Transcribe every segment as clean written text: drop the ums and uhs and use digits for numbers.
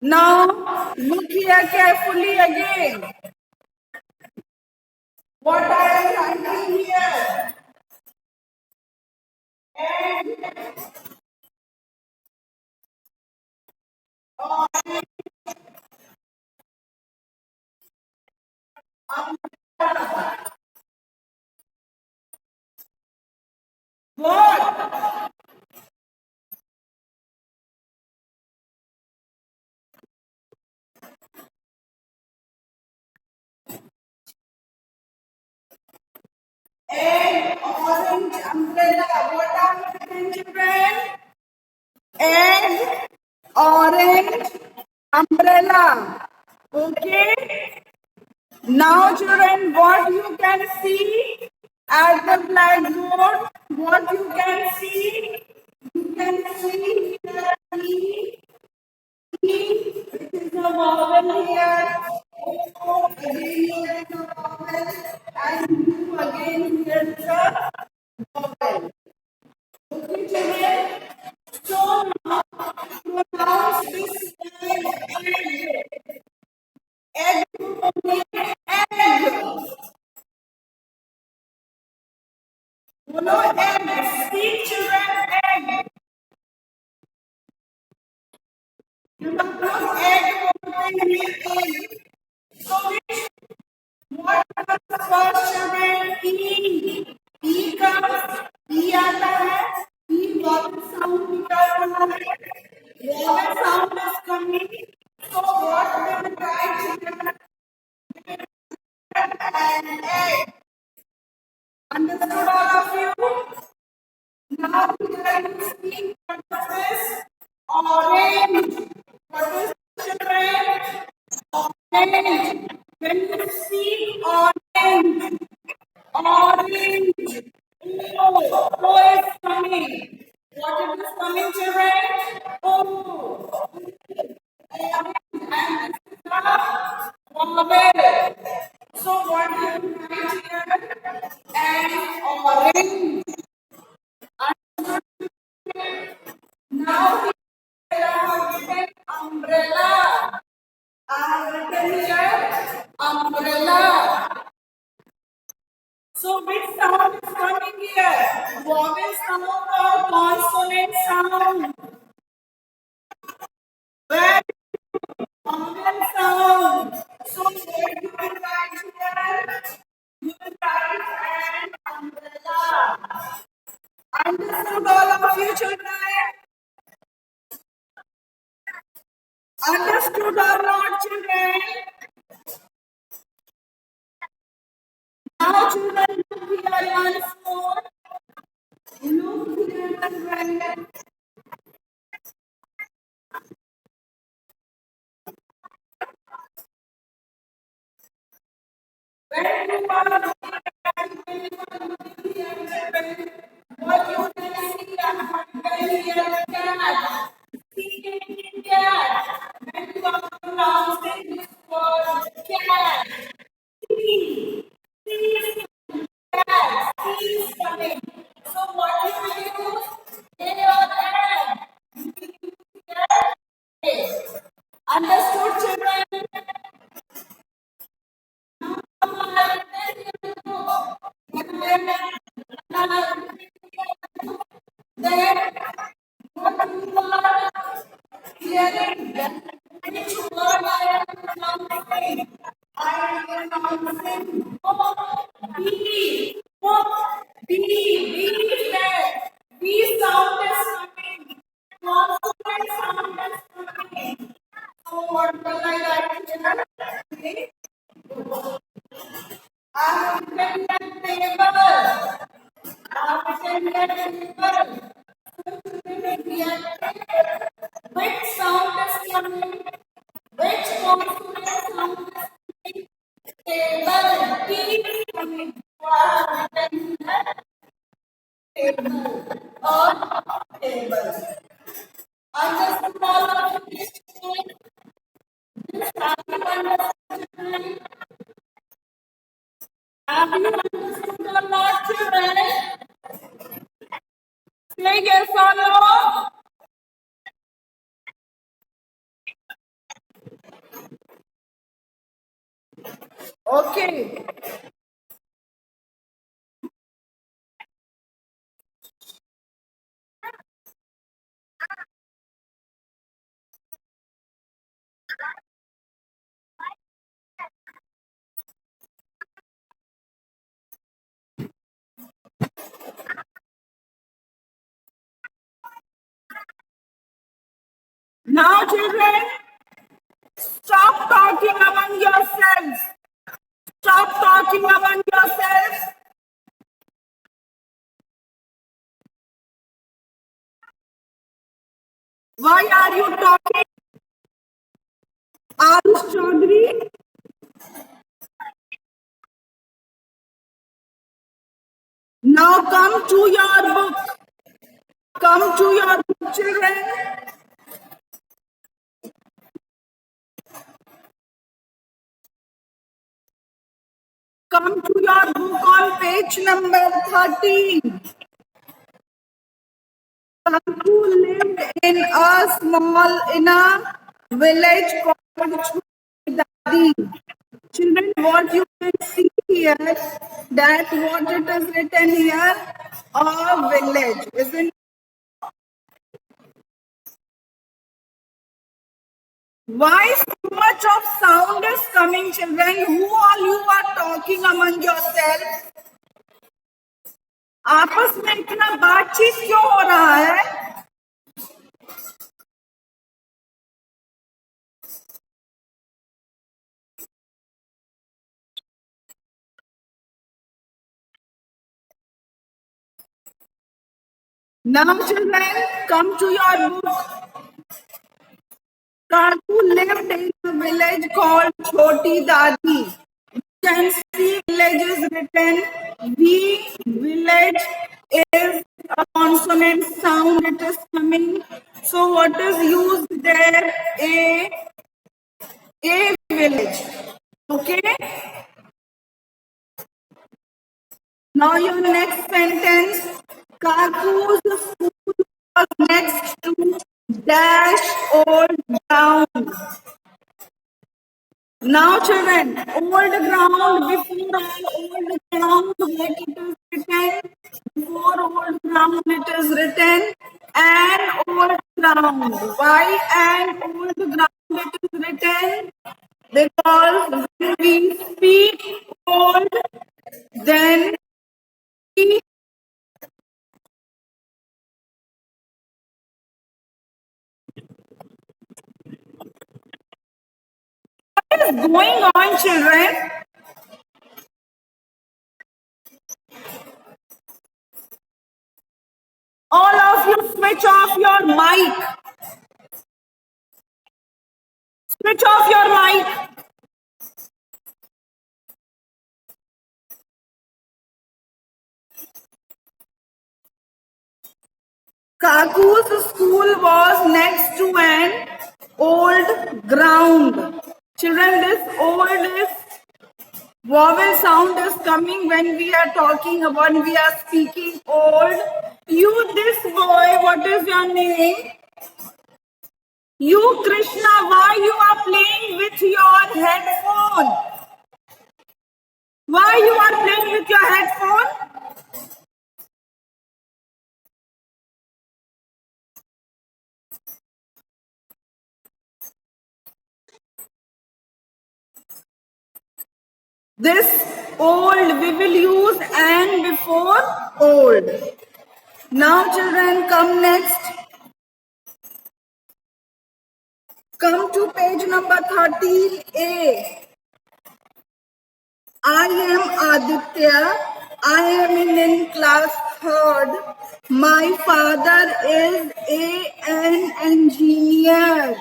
Now, look here carefully again. What I am writing here? What? Egg, orange, umbrella. What are you written, children? Egg, orange, umbrella. Okay. Now, children, what you can see at the blackboard? What you can see? You can see here E, which is a vowel here. O, again here is a vowel, and U again here is a vowel. Okay, children. So now pronounce this egg. Egg. Egg. बोलो egg. Speak, children. Egg. You know egg. Egg. So which what comes first, children? E. E comes. E आता है. E vowel sound निकल रहा है. Vowel sound is coming. So what will write, children? An egg. Understood, all of you? Now we are going to speak what is orange. What is, children? Orange. When you see orange, orange, O is coming. What it is coming, children? O. Orange. And this is the vowel. So what do you write here? An orange. Now we have written umbrella. I have written here umbrella. So which sound is coming here? Vowel sound or consonant sound? Where vowel sound. So what you will write here? You will write an umbrella. Understood, all of you, children? Understood or not, children? Now, children, look here once more. Look here, children. When you are looking here, what you can see and what you can hear, cat. See cat. When you are pronouncing this word, cat. See. See cat. See is coming. So what you will use? A or an. Understood, children? Then what you are hearing, which word I am pronouncing? I am pronouncing B. B. B is there. B sound is coming. Consonant sound is coming. So what will I write here? I have written that table. I have written that table. Which sound is coming? Which consonant sound is coming? Table. T is coming. So I have written that table or table. Understood, all of you? This have you understood? Have you understood or not, children? Say yes or no. Okay. Now, children, stop talking among yourselves. Stop talking among yourselves. Why are you talking? Arush Chaudhary, now come to your book. Come to your book, children. Come to your book on page number 13. Who lived in a village called Chudadi. Children, what you can see here, that what it is written here, a village, isn't it? Why so much of sound is coming, children? Who all you are talking among yourselves? आपस में इतना बातचीत क्यों हो रहा है? Now, children, come to your book. Kaku lived in a village called Choti Dadi. You can see village is written. V village is a consonant sound. It is coming. So what is used there? A village. Okay. Now your next sentence. Kaku's school was next to dash old town. Now, children, old ground, before old ground, what it is written? Before old ground, it is written an old ground. Why an old ground it is written? Because when we speak old, then we what is going on, children? All of you switch off your mic. Switch off your mic. Kaku's school was next to an old ground. Children, this old is vowel sound is coming when we are talking, when we are speaking old. You, this boy, what is your name? You, Krishna, why you are playing with your headphone? Why you are playing with your headphone? This old, we will use and before old. Now, children, come next. Come to page number 13A. I am Aditya. I am in class 3rd. My father is an engineer.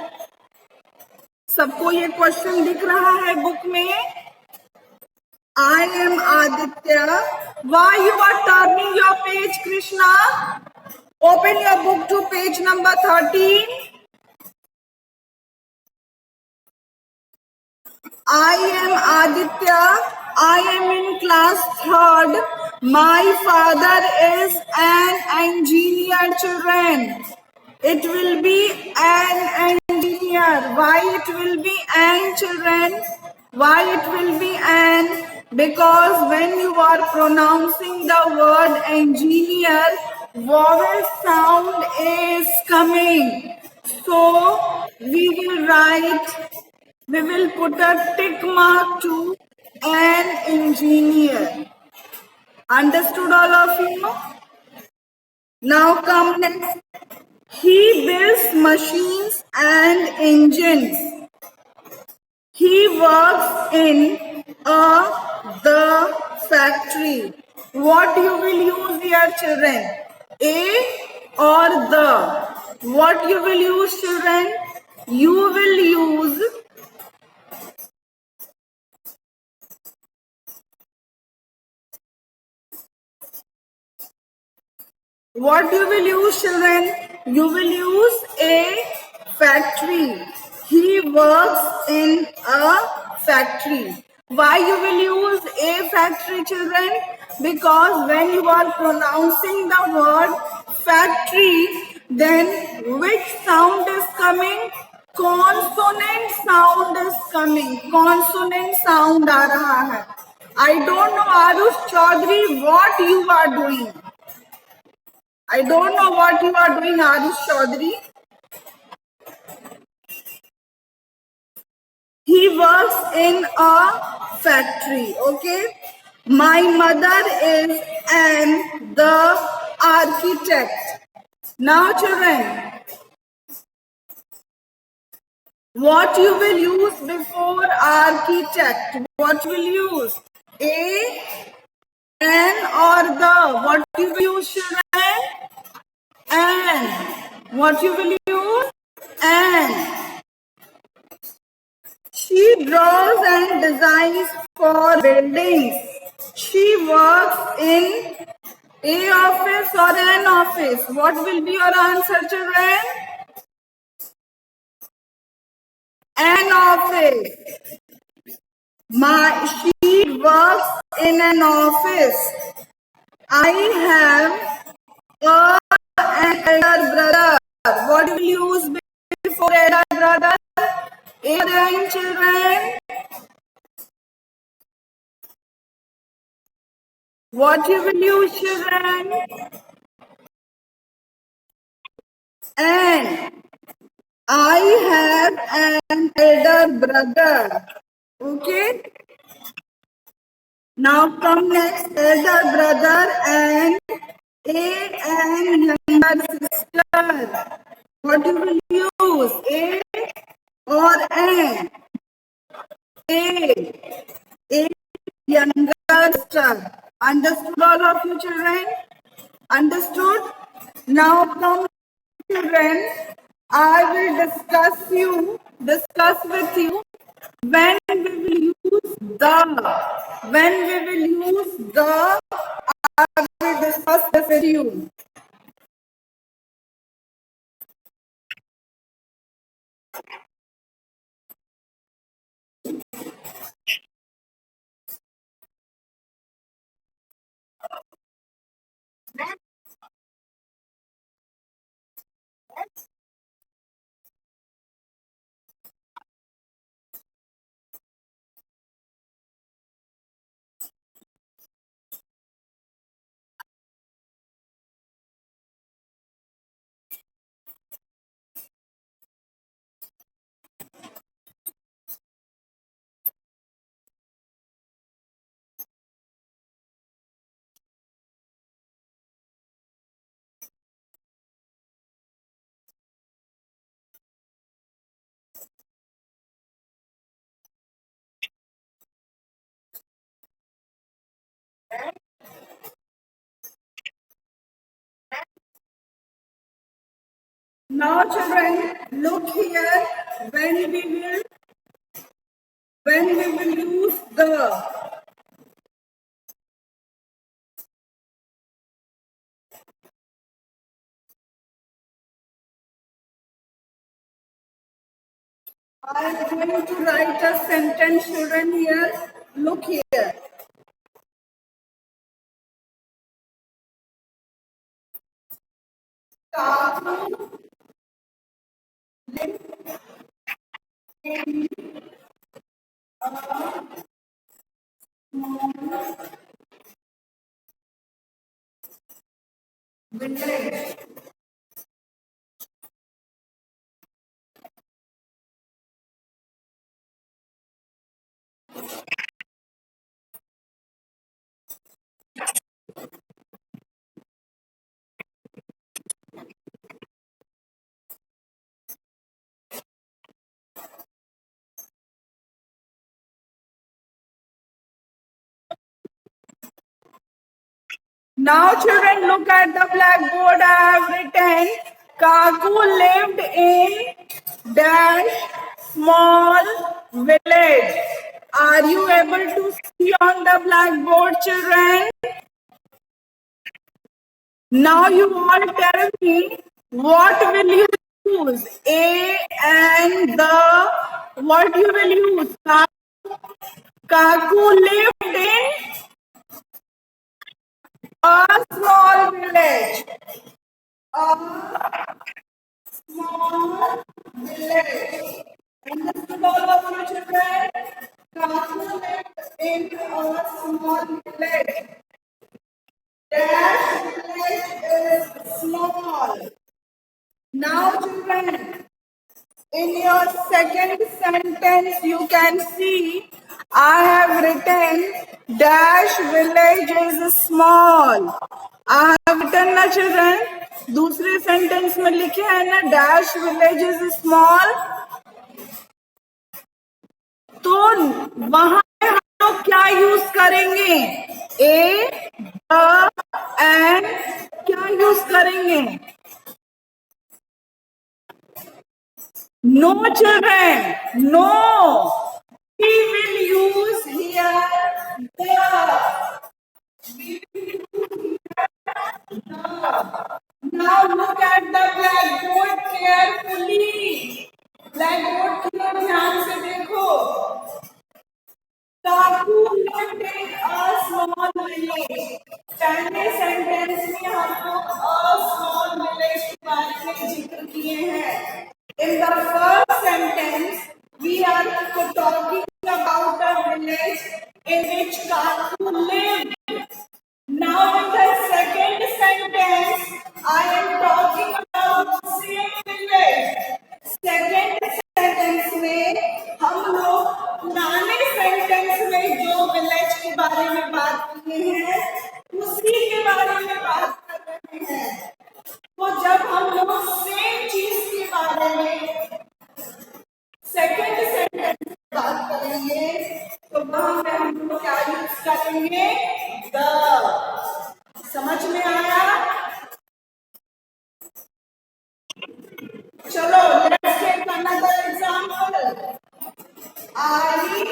सबको ये question दिख रहा है book में? I am Aditya. Why you are turning your page, Krishna? Open your book to page number 13. I am Aditya. I am in class 3rd. My father is an engineer, children. It will be an engineer. Why it will be an, children? Why it will be an? Because when you are pronouncing the word engineer, vowel sound is coming. So we will put a tick mark to an engineer. Understood all of you? Now come next. He builds machines and engines. He works in the factory. What you will use here, children? A or the? What you will use, children? You will use what you will use, children? You will use a factory. He works in a factory. Why you will use a factory, children? Because when you are pronouncing the word factory, then which sound is coming? Consonant sound is coming. Consonant sound आ रहा है. I don't know, Arush Chaudhary, what you are doing. I don't know what you are doing, Arish Chaudhary. He works in a factory, okay? My mother is the architect. Now, children, what you will use before architect? What will you use? A, an or the? What you will use, children? An. What you will use? An. She draws and designs for buildings. She works in a office or an office. What will be your answer, children? An office. She works in an office. I have an elder brother. What will you use before elder brother? A children. What you will use, children? And I have an elder brother. Okay. Now come next, elder brother and an younger sister. What you will use? A or an? A younger sister. Understood all of you, children? Understood? Now come, children. I will discuss with you when we will use the. When we will use the, I will discuss this with you. Now, children, look here. When we will use the. I am going to write a sentence, children, here. Look here. village. Now children, look at the blackboard. I have written Kaku lived in dash small village. Are you able to see on the blackboard, children? Now you all tell me what will you use? A and the what you will use? Kaku lived in a small village. A small village. Understood all of you children? Kaku lived in a small village. Dash village is small. Now children, in your second sentence, you can see I have written dash village is small. I have written ना children. दूसरे sentence में लिखे है ना dash village is small. तो वहां पे हम लोग क्या यूज करेंगे? ए, द, एंड क्या यूज करेंगे? No children, no. We will use here the. Now look at the blackboard carefully. Blackboard की ओर ध्यान से देखो. काकू lived in a small village. पहले सेंटेंस में हम लोग a small village के बारे में जिक्र किए हैं. In the first sentence, we are talking about a village in which Kaku lived. Now, in the second sentence, I am talking about the same village. Second sentence में हम लोग पुराने sentence में जो village के बारे में बात किए हैं, उसी के बारे में बात कर रहे हैं. तो जब हम लोग सेम चीज के बारे में सेकेंड सेंटेंस में बात करेंगे तो वहां पे हम लोग क्या यूज करेंगे? द. समझ में आया? चलो let's take another example. I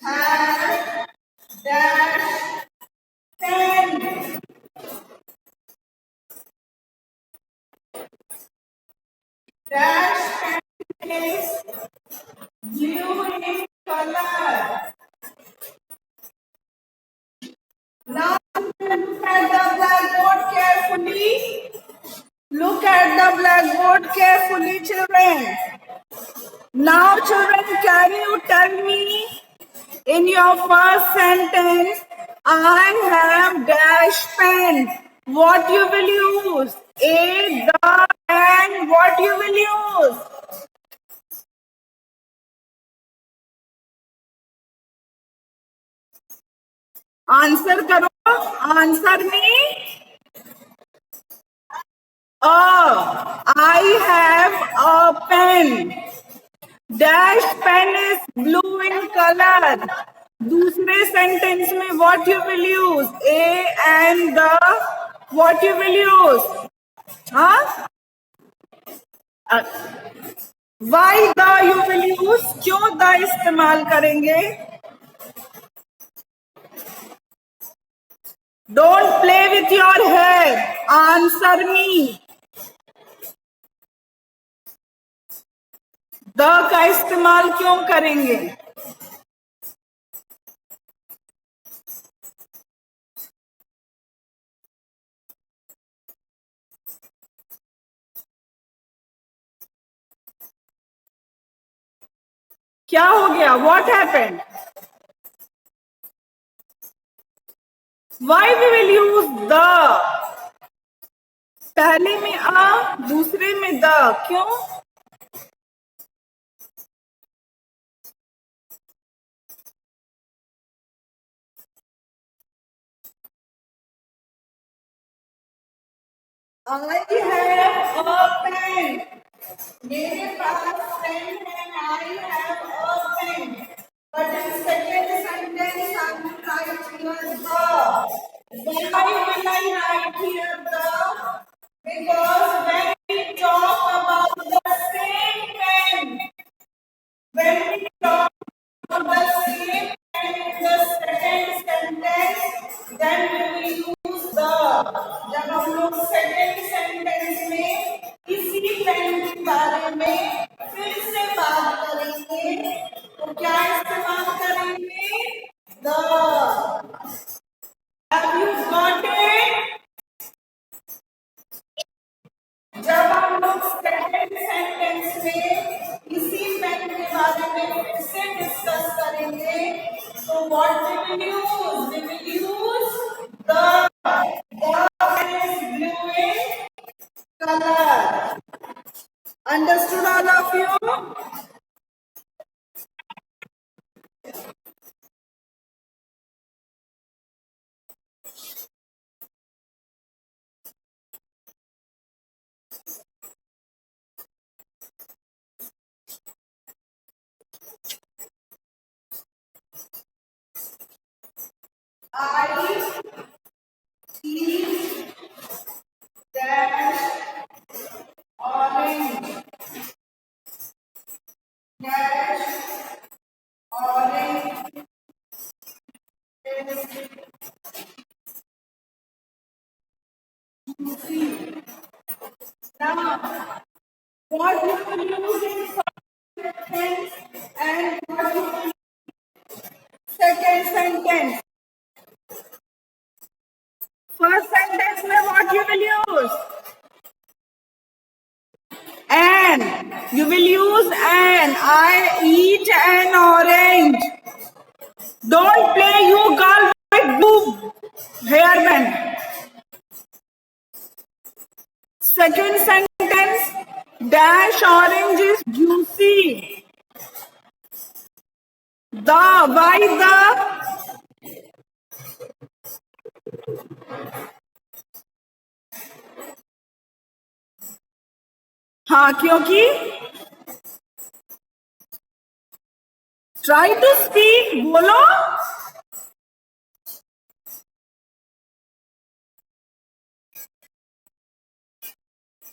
have dash pen. Dash pen is blue in color. Now look at the blackboard carefully. Look at the blackboard carefully, children. Now, children, can you tell me in your first sentence, I have dash pen. What you will use? A, the, and what you will use? Answer करो. Answer में I have a pen. Dash pen is blue in color. दूसरे sentence में what you will use? A and the what you will use? हाँ? Why the you will use? क्यों the इस्तेमाल करेंगे? Don't play with your hair. Answer me. The का इस्तेमाल क्यों करेंगे? क्या हो गया? What happened? Why we will use the? पहले में आ, दूसरे में द, क्यों? I have a pen. मेरे पास पेन है. I have a pen. But in second sentence, I will write here the. Why will I write here the? Because when we talk about the same pen, when we talk about the same pen in the second sentence, then we will use the. जब हम लोग second sentence में इसी pen के बारे में फिर से बात करेंगे तो क्या इस्तेमाल करेंगे? The. Have you got it? जब हम लोग सेकेंड सेंटेंस में इसी पेन के बारे में फिर से डिस्कस करेंगे तो what we will use? We will use the. pen is blue in color. Understood all of you? I see dash orange dash orange is juicy. Now, what you will use in first sentence and what you will use in second sentence? First sentence में what you will use? An. You will use an. I eat an orange. Don't play you girl with blue hairband. Second sentence. Dash orange is juicy. The. Why the? हाँ, क्योंकि try to speak, बोलो.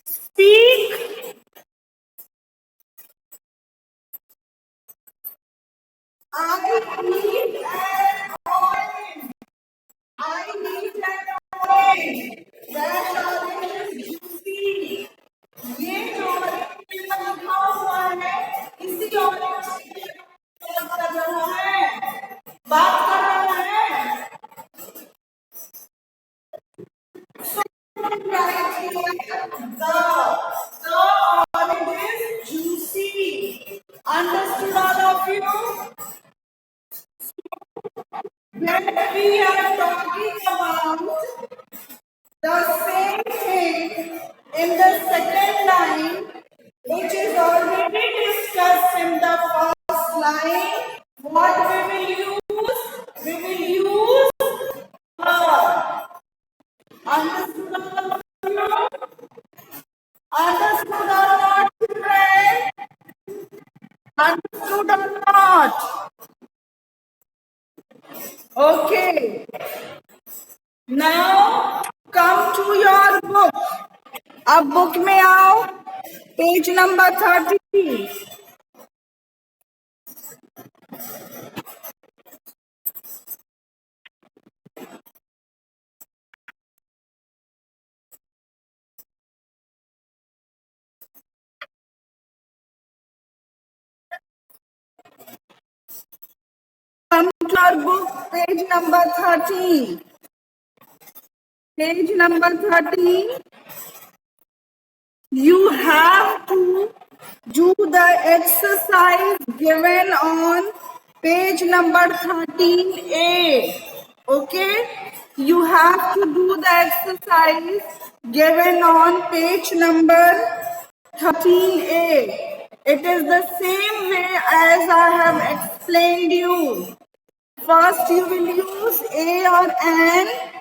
Speak. I need an orange. I need an orange. That orange is juicy. ये जो orange लिखा हुआ है इसी orange की बात कर रहा है, बात कर रहा है. So right here, the orange is juicy. Understood all of you? When we are talking about the same thing in the second line, which is already discussed in the first line, what we will use? We will use her. Understood all of you? Understood or not, children? Understood or not? Okay. Now come to your book. अब book में आओ, page number 30. Come to your book, page number 30. Page number 30. You have to do the exercise given on page number 13A. Okay? You have to do the exercise given on page number 13A. It is the same way as I have explained you. First you will use A or N.